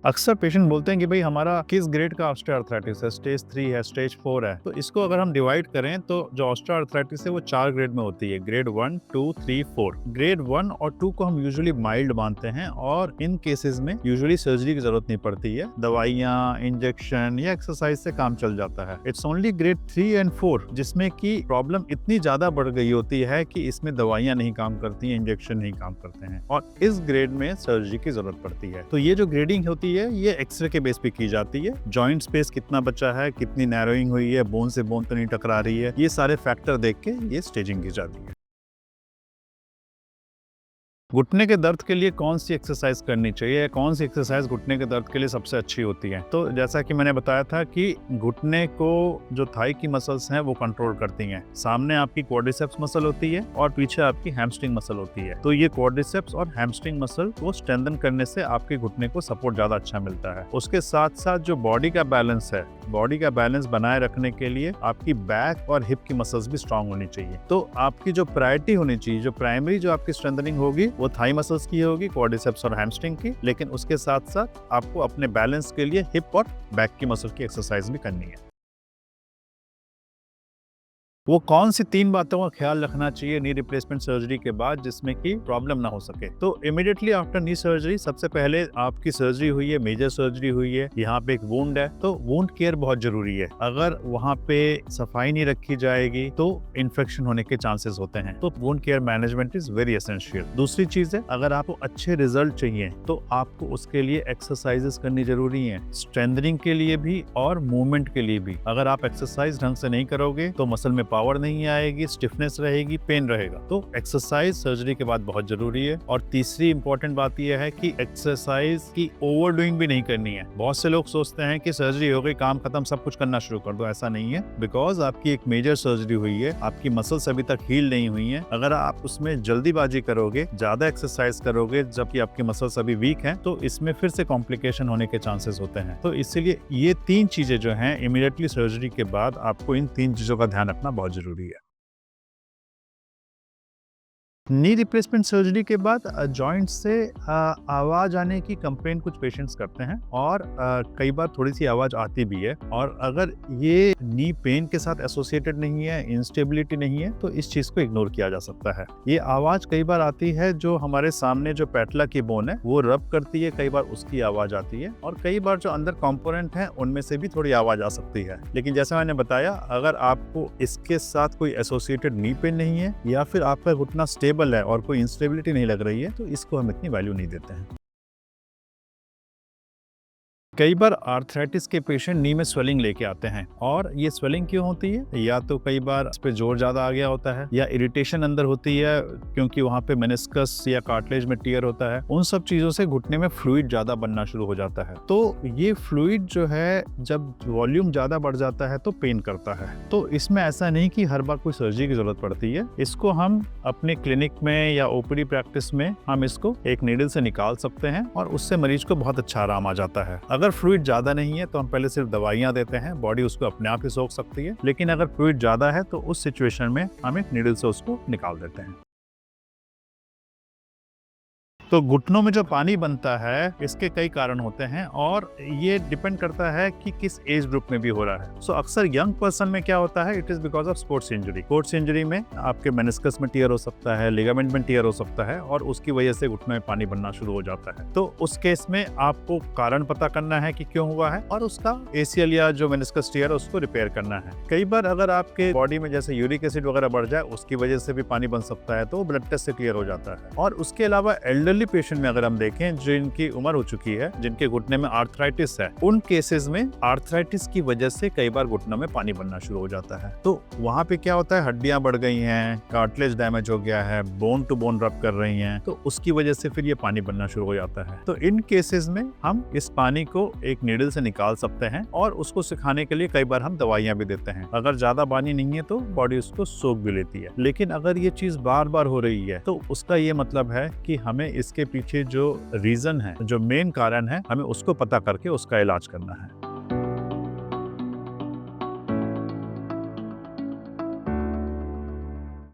अक्सर पेशेंट बोलते हैं कि भाई हमारा किस ग्रेड का ऑस्टियोआर्थराइटिस है, स्टेज 3 है, स्टेज 4 है। तो इसको अगर हम डिवाइड करें तो जो ऑस्टियोआर्थराइटिस है वो 4 ग्रेड में होती है, ग्रेड 1, 2, 3, 4। ग्रेड 1 और 2 को हम यूजुअली माइल्ड मानते हैं और इन केसेस में यूजुअली सर्जरी की जरूरत नहीं पड़ती है, दवाइयाँ, इंजेक्शन या एक्सरसाइज से काम चल जाता है। इट्स ओनली ग्रेड 3 एंड 4 जिसमें की प्रॉब्लम इतनी ज्यादा बढ़ गई होती है कि इसमें दवाइयाँ नहीं काम करती हैं, इंजेक्शन नहीं काम करते हैं और इस ग्रेड में सर्जरी की जरूरत पड़ती है। तो ये जो ग्रेडिंग होती है ये एक्सरे के बेस पे की जाती है। जॉइंट स्पेस कितना बचा है, कितनी नैरोइंग हुई है, बोन से बोन तो नहीं टकरा रही है, ये सारे फैक्टर देख के ये स्टेजिंग की जाती है। घुटने के दर्द के लिए कौन सी एक्सरसाइज करनी चाहिए, कौन सी एक्सरसाइज घुटने के दर्द के लिए सबसे अच्छी होती है। तो जैसा कि मैंने बताया था कि घुटने को जो थाई की मसल्स हैं वो कंट्रोल करती हैं। सामने आपकी क्वाड्रिसेप्स मसल होती है और पीछे आपकी हैमस्ट्रिंग मसल होती है। तो ये क्वाड्रिसेप्स और हैमस्ट्रिंग मसल को स्ट्रेंथन करने से आपके घुटने को सपोर्ट ज्यादा अच्छा मिलता है। उसके साथ साथ जो बॉडी का बैलेंस है, बॉडी का बैलेंस बनाए रखने के लिए आपकी बैक और हिप की मसल्स भी स्ट्रांग होनी चाहिए। तो आपकी जो प्रायोरिटी होनी चाहिए, जो प्राइमरी जो आपकी स्ट्रेंथनिंग होगी वो थाई मसल्स की होगी, क्वाड्रिसेप्स और हैमस्ट्रिंग की, लेकिन उसके साथ साथ आपको अपने बैलेंस के लिए हिप और बैक की मसल की एक्सरसाइज भी करनी है। वो कौन सी 3 बातों का ख्याल रखना चाहिए नी रिप्लेसमेंट सर्जरी के बाद जिसमें कि प्रॉब्लम ना हो सके। तो इमीडिएटली आफ्टर नी सर्जरी सबसे पहले आपकी सर्जरी हुई है, मेजर सर्जरी हुई है, यहाँ पे एक वुंड है, तो वुंड केयर बहुत जरूरी है। अगर वहाँ पे सफाई नहीं रखी जाएगी तो इन्फेक्शन होने के चांसेस होते हैं। तो wound care management is very essential. दूसरी चीज है, अगर आपको अच्छे रिजल्ट चाहिए तो आपको उसके लिए एक्सरसाइजेस करनी जरूरी है, स्ट्रेंथनिंग के लिए भी और मूवमेंट के लिए भी। अगर आप एक्सरसाइज ढंग से नहीं करोगे तो मसल में पावर नहीं आएगी, स्टिफनेस रहेगी, पेन रहेगा। तो एक्सरसाइज सर्जरी के बाद बहुत जरूरी है। और तीसरी इंपॉर्टेंट बात यह है कि एक्सरसाइज की ओवरडूइंग भी नहीं करनी है। बहुत से लोग सोचते हैं कि सर्जरी हो गई, काम खत्म, सब कुछ करना शुरू कर दो। ऐसा नहीं है, बिकॉज आपकी एक मेजर सर्जरी हुई है, आपकी मसल्स अभी तक हील नहीं हुई है। अगर आप उसमें जल्दीबाजी करोगे, ज्यादा एक्सरसाइज करोगे जबकि आपकी मसल्स अभी वीक हैं, तो इसमें फिर से कॉम्प्लिकेशन होने के चांसेस होते हैं। तो इसीलिए ये 3 चीजें जो हैं इमीडिएटली सर्जरी के बाद आपको इन 3 चीजों का ध्यान रखना बहुत जरूरी है। नी रिप्लेसमेंट सर्जरी के बाद जॉइंट से आवाज आने की कंप्लेन कुछ पेशेंट्स करते हैं और कई बार थोड़ी सी आवाज आती भी है। और अगर ये नी पेन के साथ एसोसिएटेड नहीं है, इंस्टेबिलिटी नहीं है, तो इस चीज को इग्नोर किया जा सकता है। ये आवाज कई बार आती है जो हमारे सामने जो पैटला की बोन है वो रब करती है, कई बार उसकी आवाज आती है। और कई बार जो अंदर कंपोनेंट है उनमें से भी थोड़ी आवाज आ सकती है। लेकिन जैसा मैंने बताया, अगर आपको इसके साथ कोई एसोसिएटेड नी पेन नहीं है या फिर आपका घुटना स्टेबल है और कोई इंस्टेबिलिटी नहीं लग रही है, तो इसको हम इतनी वैल्यू नहीं देते हैं। कई बार आर्थराइटिस के पेशेंट नी में स्वेलिंग लेके आते हैं। और ये स्वेलिंग क्यों होती है? या तो कई बार इस पे जोर ज्यादा आ गया होता है, या इरिटेशन अंदर होती है क्योंकि वहाँ पे मेनिस्कस या कार्टिलेज में टियर होता है। उन सब चीजों से घुटने में फ्लूइड ज्यादा बनना शुरू हो जाता है। तो ये फ्लूइड जो है जब वॉल्यूम ज्यादा बढ़ जाता है तो पेन करता है। तो इसमें ऐसा नहीं कि हर बार कोई सर्जरी की जरूरत पड़ती है। इसको हम अपने क्लिनिक में या ओपीडी प्रैक्टिस में हम इसको एक नीडल से निकाल सकते हैं और उससे मरीज को बहुत अच्छा आराम आ जाता है। अगर फ्लूइड ज्यादा नहीं है तो हम पहले सिर्फ दवाइयां देते हैं, बॉडी उसको अपने आप ही सोख सकती है। लेकिन अगर फ्लूइड ज्यादा है तो उस सिचुएशन में हम एक नीडल से उसको निकाल देते हैं। तो घुटनों में जो पानी बनता है इसके कई कारण होते हैं और ये डिपेंड करता है कि किस एज ग्रुप में भी हो रहा है। सो अक्सर यंग पर्सन में क्या होता है, it is because of sports injury. Sports injury में आपके मेनिस्कस में टियर हो सकता है, लिगामेंट में टियर हो सकता है और उसकी वजह से घुटने में पानी बनना शुरू हो जाता है। तो उस केस में आपको कारण पता करना है कि क्यों हुआ है और उसका एसीएल या जो मेनिस्कस टियर है उसको रिपेयर करना है। कई बार अगर आपके बॉडी में जैसे यूरिक एसिड वगैरह बढ़ जाए उसकी वजह से भी पानी बन सकता है, तो ब्लड टेस्ट से क्लियर हो जाता है। और उसके अलावा एल्डरली पेशेंट में अगर हम देखें जिनकी उम्र हो चुकी है, जिनके घुटने में आर्थराइटिस है, उन केसेस में आर्थराइटिस की वजह से कई बार घुटनों में पानी बनना शुरू हो जाता है। तो वहां पे क्या होता है, हड्डियां बढ़ गई हैं, कार्टिलेज डैमेज हो गया है, बोन टू बोन रब कर रही हैं, तो उसकी वजह से फिर ये पानी बनना शुरू हो जाता है। तो इन केसेस में हम इस पानी को एक नीडल से निकाल सकते हैं और उसको सुखाने के लिए कई बार हम दवाइयां भी देते हैं। अगर ज्यादा पानी नहीं है तो बॉडी उसको सोख भी लेती है। लेकिन अगर ये चीज बार बार हो रही है तो उसका ये मतलब है कि हमें इसके पीछे जो रीजन है, जो मेन कारण है, हमें उसको पता करके उसका इलाज करना है।